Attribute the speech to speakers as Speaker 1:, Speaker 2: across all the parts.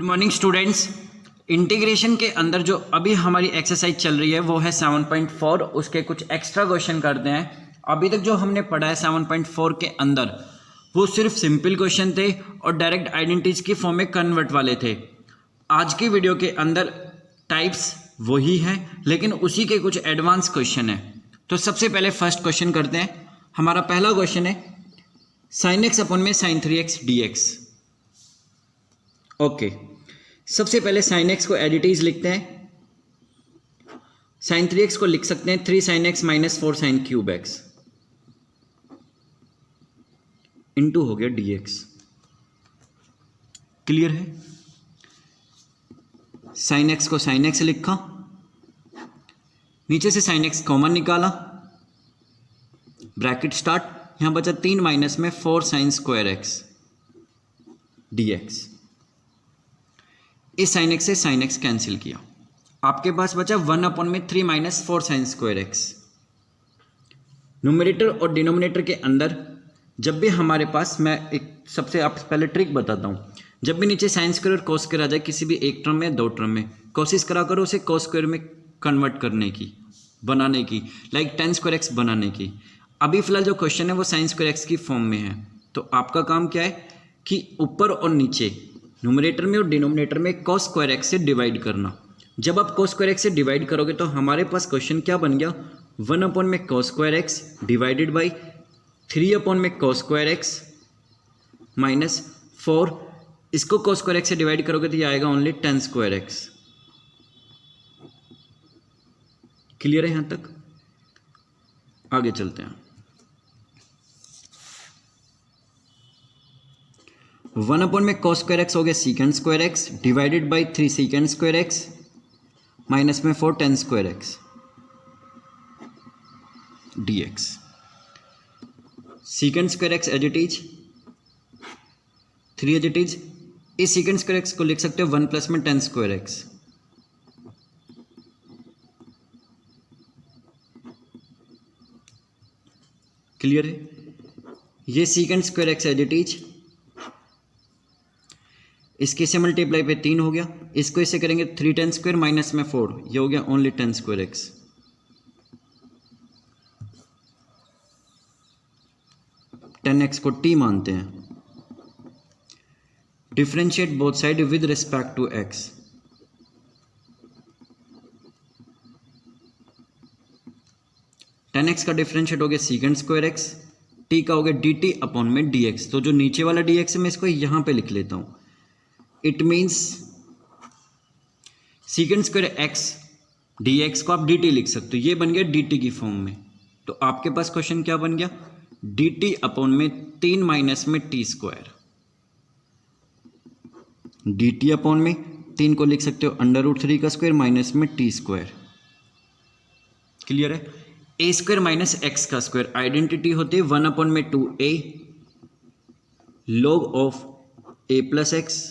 Speaker 1: Good morning students. Integration के अंदर जो अभी हमारी एक्सरसाइज चल रही है वो है 7.4। उसके कुछ एक्स्ट्रा क्वेश्चन करते हैं। अभी तक जो हमने पढ़ा है 7.4 के अंदर वो सिर्फ सिंपल क्वेश्चन थे और डायरेक्ट आइडेंटिटीज की फॉर्म में कन्वर्ट वाले थे। आज की वीडियो के अंदर टाइप्स वही हैं लेकिन उसी के कुछ एडवांस क्वेश्चन हैं। तो सबसे पहले फर्स्ट क्वेश्चन करते हैं। हमारा पहला क्वेश्चन है sin x अपॉन में sin 3x dx। ओके, सबसे पहले sin x को एडिटीज लिखते हैं। sin 3x को लिख सकते हैं 3 sin x minus 4 sin cube x into हो गया dx। क्लियर है? sin x को sin x लिखा, नीचे से sin x कॉमन निकाला, ब्रैकेट स्टार्ट, यहां बचा 3 माइनस में 4 sin स्क्वायर x dx। इस sin x से sin x कैंसिल किया, आपके पास बचा 1 अपॉन में 3 minus 4 sin square x। Numerator और डिनोमिनेटर के अंदर जब भी हमारे पास, मैं एक सबसे आप पहले ट्रिक बताता हूं, जब भी नीचे साइन स्क्वायर और कोस स्क्वायर आ जाए किसी भी एक टर्म में दो टर्म में, कोशिश करा करो उसे कोस स्क्वायर में कन्वर्ट करने की, बनाने की, लाइक tan स्क्वायर एक्स बनाने की। अभी फिलहाल जो क्वेश्चन है वो साइन स्क्वायर एक्स की फॉर्म में है, तो आपका काम क्या है कि ऊपर और नीचे न्यूमरेटर में और डिनोमिनेटर में कोस स्क्वायर एक्स से डिवाइड करना। जब आप कोस स्क्वायर एक्स से डिवाइड करोगे तो हमारे पास क्वेश्चन क्या बन गया, 1 अपॉन में cos square X divided by 3 upon में कोस स्क्वायर एक्स माइनस 4। इसको कोस स्क्वायर एक्स से डिवाइड करोगे तो ये आएगा only tan square x. Clear है? यहां तक आगे चलते हैं। 1 अपॉन में कोस स्क्वायर एक्स हो गया secant square X divided by 3 secant square X minus में 4 tan square X dx। Secant square X as it is, 3 as it is. इस सीकेंड स्क्वायर एक्स को लिख सकते हो 1 प्लस में tan स्क्वायर एक्स। क्लियर है? ये secant square X as it is, इसके से मल्टीप्लाई पे 3 हो गया, इसको इससे करेंगे 3 tan स्क्वायर माइनस में 4, ये हो गया only tan square X. tan x को t मानते हैं। Differentiate both side with respect to x। tan x का डिफरेंशिएट हो गया सीकेंड स्क्वायर x, t का हो गया dt अपॉन में dx। तो जो नीचे वाला dx है मैं इसको यहां पे लिख लेता हूं। It means secant square x dx को आप dt लिख सकते हो, ये बन गया dt की फॉर्म में। तो आपके पास क्वेश्चन क्या बन गया, dt अपॉन में 3 माइनस में t स्क्वायर। dt अपॉन में 3 को लिख सकते हो √3 का स्क्वायर माइनस में t स्क्वायर। क्लियर है? a स्क्वायर माइनस x का स्क्वायर आइडेंटिटी होती है 1 अपॉन में 2a log of a plus X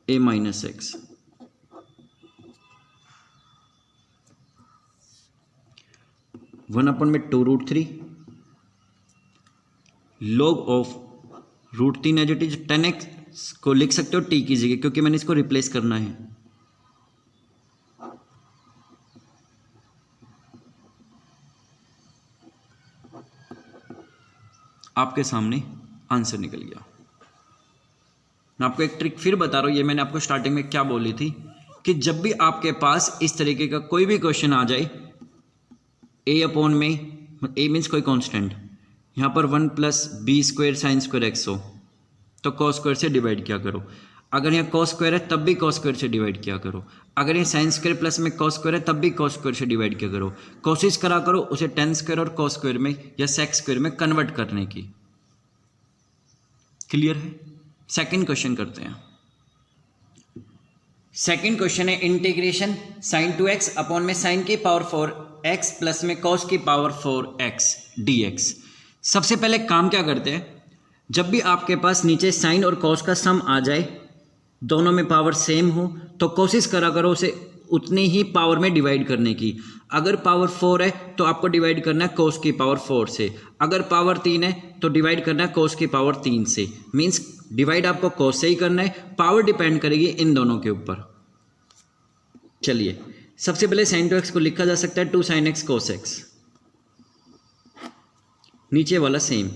Speaker 1: a minus X. One upon में 2√3 log of √3 as it is. tan x को लिख सकते हो t की जगह, क्योंकि मैंने इसको रिप्लेस करना है। आपके सामने आंसर निकल गया। मैं आपको एक ट्रिक फिर बता रहा हूं, ये मैंने आपको स्टार्टिंग में क्या बोली थी कि जब भी आपके पास इस तरीके का कोई भी क्वेश्चन आ जाए, a अपॉन में, a मीन्स कोई कांस्टेंट, यहाँ पर 1 plus B square sine square X हो तो कॉस स्क्वायर से डिवाइड किया करो। अगर यहाँ कॉस स्क्वायर है तब भी कॉस स्क्वायर से डिवाइड किया करो। अगर यहाँ साइन स्क्वायर प्लस में कॉस स्क्वायर है तब भी कॉस स्क्वायर से डिवाइड किया करो। कोशिश करा करो उसे tan स्क्वायर और कॉस स्क्वायर में या सेक स्क्वायर में कन्वर्ट करने की। क्लियर है? सेकंड क्वेश्चन करते हैं। सेकंड क्वेश्चन है इंटीग्रेशन sin 2x अपॉन में sin की पावर 4x प्लस में cos की पावर 4x dx। सबसे पहले काम क्या करते हैं, जब भी आपके पास नीचे sin और cos का सम आ जाए, दोनों में पावर सेम हो, तो कोशिश करा करो उसे उतनी ही पावर में डिवाइड करने की। अगर पावर 4 है तो आपको डिवाइड करना है कोस की पावर 4 से, अगर पावर 3 है तो डिवाइड करना है कोस की पावर 3 से। मीन्स डिवाइड आपको कोस से ही करना है, पावर डिपेंड करेगी इन दोनों के ऊपर। चलिए सबसे पहले sin 2x को लिखा जा सकता है 2 sin x cos x, नीचे वाला सेम।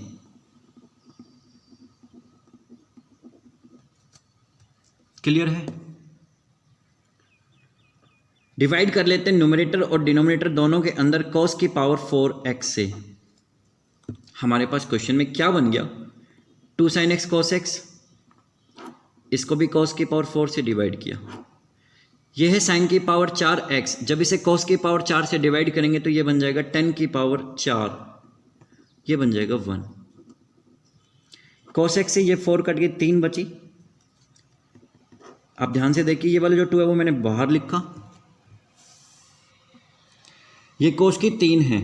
Speaker 1: क्लियर है? डिवाइड कर लेते हैं न्यूमरेटर और डिनोमिनेटर दोनों के अंदर cos की पावर 4x से। हमारे पास क्वेश्चन में क्या बन गया, 2 sin x cos x, इसको भी cos की पावर 4 से डिवाइड किया। यह है sin की पावर 4x, जब इसे cos की पावर 4 से डिवाइड करेंगे तो यह बन जाएगा 10 की पावर 4, ये बन जाएगा 1। cos x से ये 4 कट गई, 3 बची। आप ध्यान से देखिए, ये वाला जो 2 है वो मैंने बाहर लिखा, ये cos की 3 है,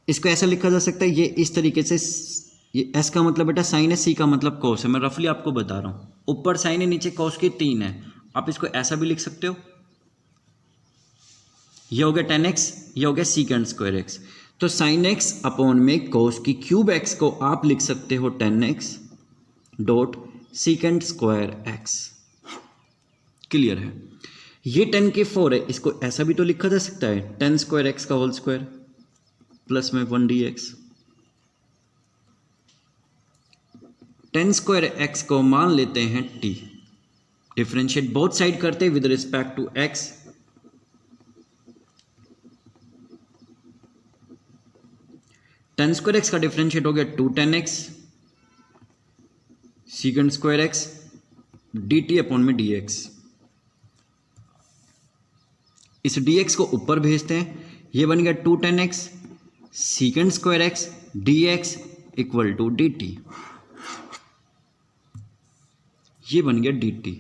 Speaker 1: इसको ऐसा लिखा जा सकता है ये इस तरीके से, ये s का मतलब बेटा साइन है, c का मतलब cos है। मैं रफली आपको बता रहा हूँ, ऊपर साइन है नीचे cos की 3 है, आप इसको ऐसा भी लिख सकते हो, ये हो गया 10x, ये हो गया secant स्क्वायर x। तो साइन x अपॉन में cos की क्यूब x को आप लिख सकते हो 10x dot secant square x। Clear है? ये 10 की 4 है, इसको ऐसा भी तो लिखा जा सकता है 10 स्क्वायर x का होल स्क्वायर प्लस में 1 dx। 10 स्क्वायर x को मान लेते हैं t, डिफरेंशिएट बोथ साइड करते with respect to x। Tan square X का डिफरेंशिएट हो गया 2 10x secant square x dt upon में dx। इस dx को ऊपर भेजते हैं, ये बन गया 2 10x secant square x dx equal to dt, ये बन गया dt।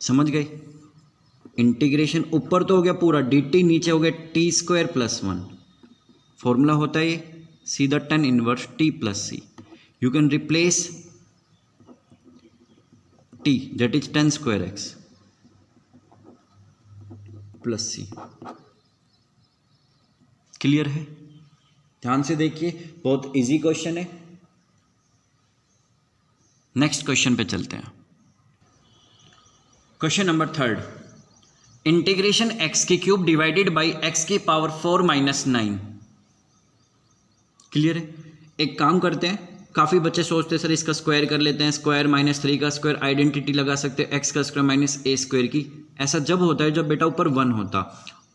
Speaker 1: समझ गए? इंटीग्रेशन ऊपर तो हो गया पूरा dt, नीचे हो गया टी स्क्वायर प्लस 1। फॉर्मूला होता है ये सीधा tan inverse t plus c। You can replace t that is tan square x plus c। Clear है? ध्यान से देखिए, बहुत इजी क्वेश्चन है। नेक्स्ट क्वेश्चन पे चलते हैं। क्वेश्चन नंबर 3, इंटीग्रेशन x की क्यूब डिवाइडेड बाई x की पावर 4 माइनस 9। क्लियर है? एक काम करते हैं, काफ़ी बच्चे सोचते हैं सर इसका स्क्वायर कर लेते हैं, स्क्वायर माइनस 3 का स्क्वायर, आइडेंटिटी लगा सकते हैं x का स्क्वायर माइनस a स्क्वायर की। ऐसा जब होता है जब बेटा ऊपर 1 होता,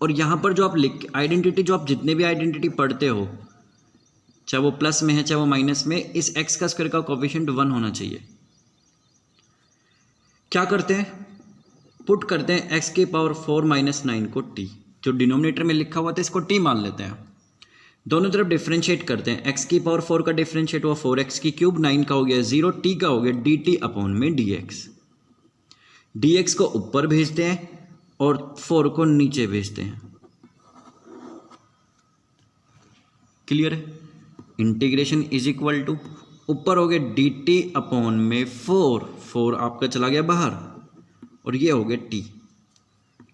Speaker 1: और यहाँ पर जो आप लिख आइडेंटिटी, जो आप जितने भी आइडेंटिटी पढ़ते हो, चाहे वो प्लस में है चाहे वो माइनस में, इस x का स्क्वायर का कोफिशिएंट 1 होना चाहिए। क्या करते हैं, पुट करते हैं x की पावर 4 माइनस 9 को t, जो डिनोमिनेटर में लिखा हुआ था इसको t मान लेते हैं। दोनों तरफ डिफरेंशिएट करते हैं, x की पावर 4 का डिफरेंशिएट हुआ 4x की क्यूब, 9 का हो गया 0, t का हो गया dt अपॉन में dx। dx को ऊपर भेजते हैं और 4 को नीचे भेजते हैं। क्लियर है? इंटीग्रेशन इज इक्वल टू, ऊपर हो गया dt अपॉन में 4 आपका चला गया बाहर, और ये हो गया t।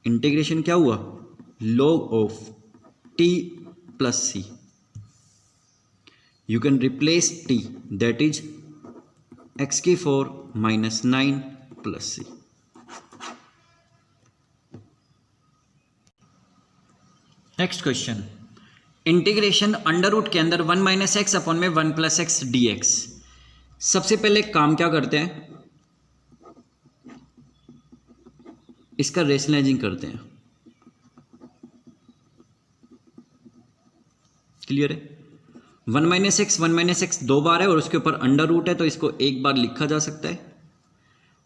Speaker 1: इंटीग्रेशन क्या हुआ, log of t plus c। You can replace t that is x की 4 minus 9 plus c। Next question, integration under root के अंदर 1 माइनस एक्स अपॉन में 1 प्लस एक्स डी एक्स। सबसे पहले काम क्या करते हैं, इसका रेशनलाइजिंग करते हैं। क्लियर है? 1 माइनस एक्स 2 बार है और उसके ऊपर अंडर रूट है, तो इसको एक बार लिखा जा सकता है।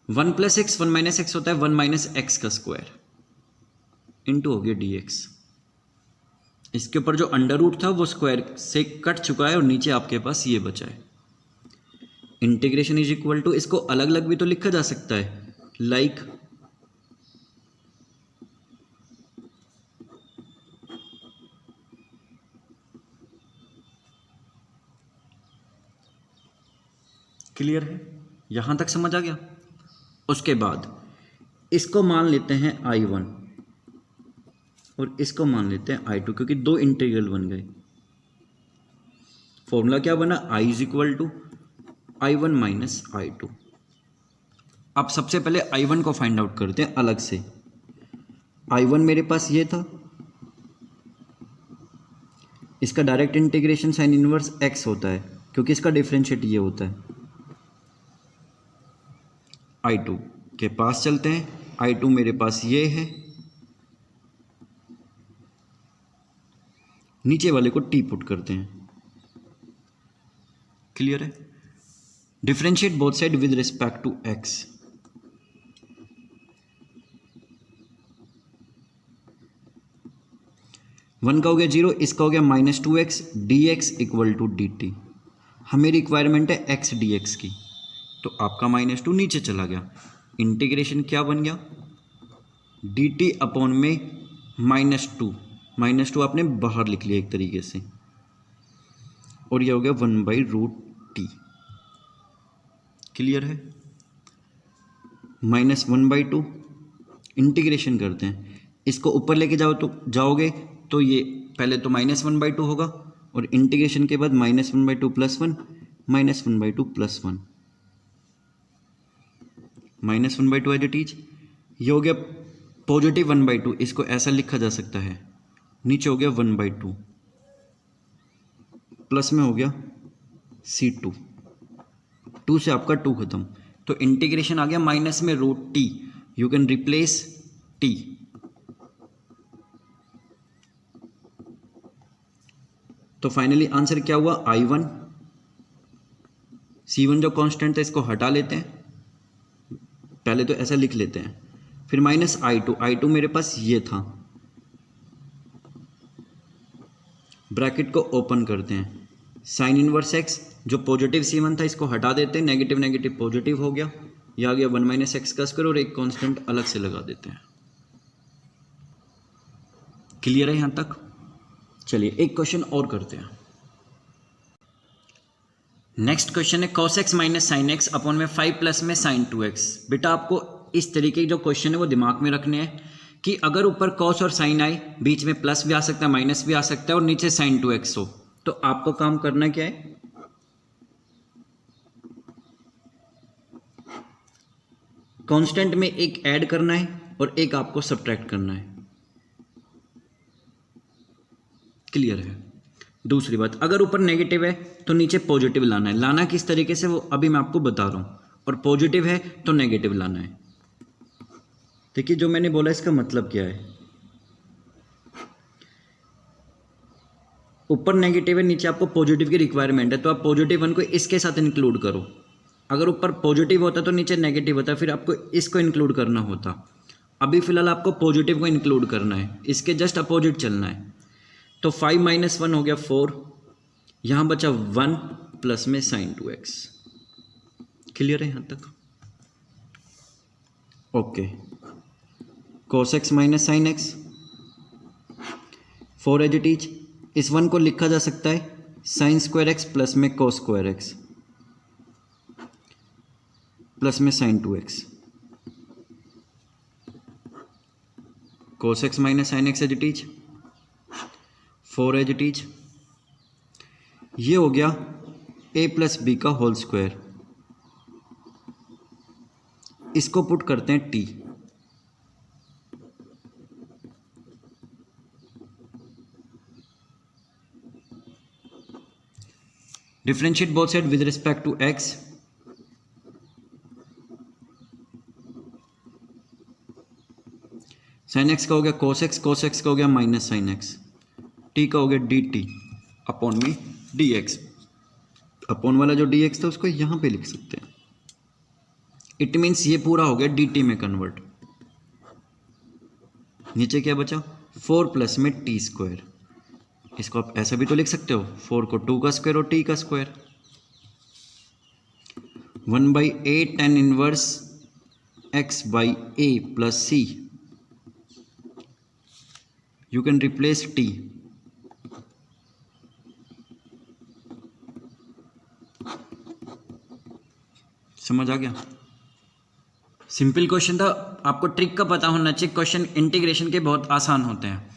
Speaker 1: 1 प्लस एक्स 1 माइनस एक्स होता है 1 माइनस एक्स का स्क्वायर, इंटू हो गया डी एक्स। इसके ऊपर जो अंडर रूट था वो स्क्वायर से कट चुका है और नीचे आपके पास ये बचा है। इंटीग्रेशन इज इक्वल टू, इसको अलग अलग भी तो लिखा जा सकता है, लाइक क्लियर है? यहां तक समझ आ गया? उसके बाद इसको मान लेते हैं I1 और इसको मान लेते हैं I2, क्योंकि दो इंटीग्रल बन गए। फॉर्मूला क्या बना, I is equal to I1 minus I2। अब सबसे पहले I1 को फाइंड आउट करते हैं अलग से। I1 मेरे पास ये था, इसका direct integration sine inverse x होता है, क्योंकि इसका डिफरेंशिएट ये होता है। I2 के पास चलते हैं। I2 मेरे पास ये है, नीचे वाले को t पुट करते हैं। क्लियर है? Differentiate both side with respect to x। One का हो गया 0, इसका हो गया -2x dx equal to dt। हमें रिक्वायरमेंट है x dx की, तो आपका -2 नीचे चला गया। इंटीग्रेशन क्या बन गया, dt अपॉन में -2 आपने बाहर लिख लिया एक तरीके से, और ये हो गया 1/√t। क्लियर है? -1/2 इंटीग्रेशन करते हैं, इसको ऊपर लेके जाओगे तो ये पहले तो -1/2 होगा, और इंटीग्रेशन के बाद -1/2 + 1 -1/2 + 1 -1/2 एज इट इज। ये हो गया पॉजिटिव 1/2, इसको ऐसा लिखा जा सकता है, नीचे हो गया 1/2, प्लस में हो गया C2, 2 से आपका 2 खत्म, तो इंटीग्रेशन आ गया माइनस में √t। You can replace t। तो फाइनली आंसर क्या हुआ, I1। C1 जो कांस्टेंट है इसको हटा लेते हैं, पहले तो ऐसा लिख लेते हैं, फिर -I2 मेरे पास ये था, ब्रैकेट को ओपन करते हैं, साइन इनवर्स x, जो पॉजिटिव C1 था इसको हटा देते हैं, नेगेटिव नेगेटिव पॉजिटिव हो गया, यह आ गया 1 - x का स्क्वायर, और एक कांस्टेंट अलग से लगा देते हैं। क्लियर है यहां तक? चलिए एक क्वेश्चन और करते हैं। नेक्स्ट क्वेश्चन है cos x minus sine x upon में 5 प्लस में साइन 2x। बेटा आपको इस तरीके के जो क्वेश्चन है वो दिमाग में रखने हैं कि अगर ऊपर cos और साइन आए, बीच में प्लस भी आ सकता है, माइनस भी आ सकता है, और नीचे साइन 2x हो, तो आपको काम करना क्या है, कांस्टेंट में एक ऐड करना है और एक आपको सब्ट्रैक्ट करना है। क्लियर है? दूसरी बात, अगर ऊपर नेगेटिव है तो नीचे पॉजिटिव लाना है। लाना किस तरीके से वो अभी मैं आपको बता रहा हूँ, और पॉजिटिव है तो नेगेटिव लाना है। देखिए जो मैंने बोला इसका मतलब क्या है, ऊपर नेगेटिव है, नीचे आपको पॉजिटिव की रिक्वायरमेंट है, तो आप पॉजिटिव 1 को इसके साथ इंक्लूड करो। अगर ऊपर पॉजिटिव होता तो नीचे नेगेटिव होता, फिर आपको इसको इंक्लूड करना होता। अभी फिलहाल आपको पॉजिटिव को इंक्लूड करना है, इसके जस्ट अपोजिट चलना है। तो 5 - 1 हो गया 4, यहाँ बचा 1 प्लस में साइन 2x। क्लियर है यहाँ तक? Okay, cos x minus sine X, 4 as it is. इस 1 को लिखा जा सकता है साइन स्क्वायर एक्स प्लस में cos स्क्वायर एक्स प्लस में sine 2x। cos x minus sine X as it is, 4 as it is. ये हो गया a प्लस बी का होल स्क्वायर, इसको पुट करते हैं t। Differentiate both side with respect to x। Sine X का हो गया cos x का हो गया माइनस साइन एक्स, t का हो गया dt अपॉन में dx। अपॉन वाला जो dx था उसको यहाँ पे लिख सकते हैं। इट मीन्स ये पूरा हो गया dt में कन्वर्ट। नीचे क्या बचा, 4 प्लस में t स्क्वायर। इसको आप ऐसा भी तो लिख सकते हो, 4 को 2 का स्क्वायर और t का square. 1/8 tan inverse x by a plus c। You can replace t। समझ आ गया? सिंपल क्वेश्चन था, आपको ट्रिक का पता होना चाहिए। क्वेश्चन इंटीग्रेशन के बहुत आसान होते हैं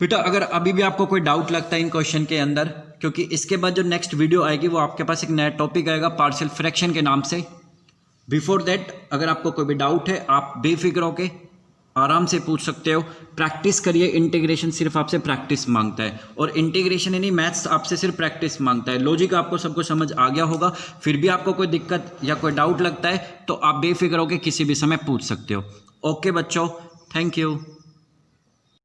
Speaker 1: बेटा। अगर अभी भी आपको कोई डाउट लगता है इन क्वेश्चन के अंदर, क्योंकि इसके बाद जो नेक्स्ट वीडियो आएगी वो आपके पास एक नया टॉपिक आएगा पार्शियल फ्रैक्शन के नाम से। बिफोर दैट अगर आपको कोई भी डाउट है आप बेफिक्र होके आराम से पूछ सकते हो। प्रैक्टिस करिए, इंटीग्रेशन सिर्फ आपसे प्रैक्टिस मांगता है, और इंटीग्रेशन यानी मैथ्स आपसे सिर्फ प्रैक्टिस मांगता है। लॉजिक आपको सब कुछ समझ आ गया होगा, फिर भी आपको कोई दिक्कत या कोई डाउट लगता है तो आप बेफिक्र होकर किसी भी समय पूछ सकते हो। ओके बच्चों, थैंक यू।